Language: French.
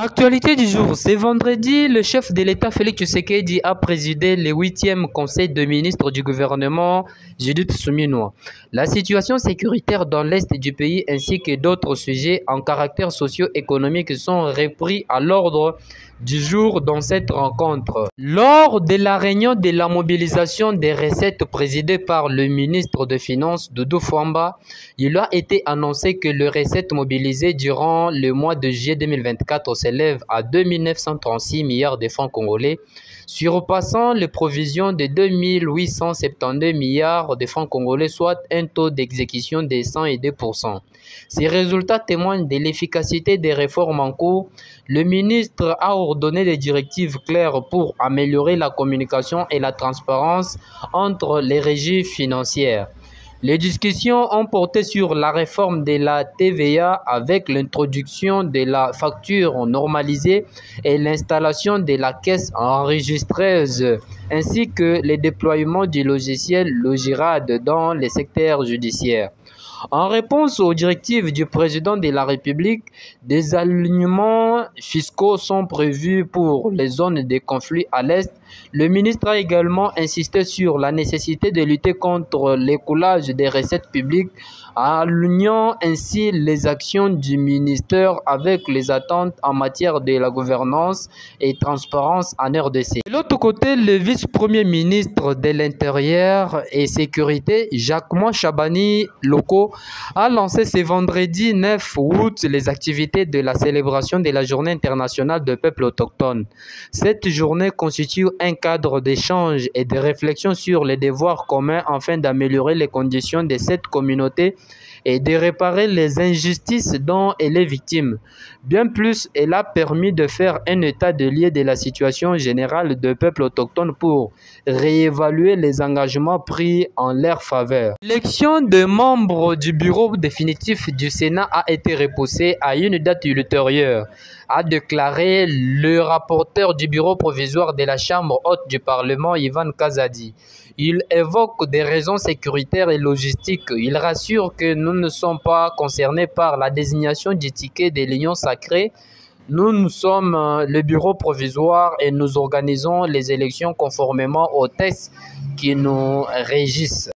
Actualité du jour, c'est vendredi, le chef de l'État Félix Tshisekedi a présidé le 8e Conseil de ministres du gouvernement Judith Suminwa. La situation sécuritaire dans l'est du pays ainsi que d'autres sujets en caractère socio-économique sont repris à l'ordre du jour dans cette rencontre. Lors de la réunion de la mobilisation des recettes présidée par le ministre des Finances Doudou Fwamba, il a été annoncé que les recettes mobilisées durant le mois de juillet 2024 s'élèvent à 2 936 milliards de francs congolais, surpassant les provisions de 2 872 milliards de francs congolais, soit un taux d'exécution de 102%. Ces résultats témoignent de l'efficacité des réformes en cours. Le ministre a ordonné des directives claires pour améliorer la communication et la transparence entre les régies financières. Les discussions ont porté sur la réforme de la TVA avec l'introduction de la facture normalisée et l'installation de la caisse enregistreuse, ainsi que le déploiement du logiciel Logirad dans les secteurs judiciaires. En réponse aux directives du président de la République, des alignements fiscaux sont prévus pour les zones de conflit à l'Est. Le ministre a également insisté sur la nécessité de lutter contre l'écoulage des recettes publiques, alignant ainsi les actions du ministère avec les attentes en matière de la gouvernance et transparence en RDC. De l'autre côté, le vice-premier ministre de l'Intérieur et Sécurité, Jacquemain Chabani Loko, a lancé ce vendredi 9 août les activités de la célébration de la Journée internationale des peuples autochtones. Cette journée constitue un cadre d'échange et de réflexion sur les devoirs communs afin d'améliorer les conditions de cette communauté et de réparer les injustices dont elle est victime. Bien plus, elle a permis de faire un état de lieu de la situation générale des peuples autochtones pour réévaluer les engagements pris en leur faveur. L'élection des membres du bureau définitif du Sénat a été repoussée à une date ultérieure, a déclaré le rapporteur du bureau provisoire de la Chambre haute du Parlement, Ivan Kazadi. Il évoque des raisons sécuritaires et logistiques. Il rassure que nous ne sommes pas concernés par la désignation du ticket de l'Union sacrée. Nous sommes le bureau provisoire et nous organisons les élections conformément aux textes qui nous régissent.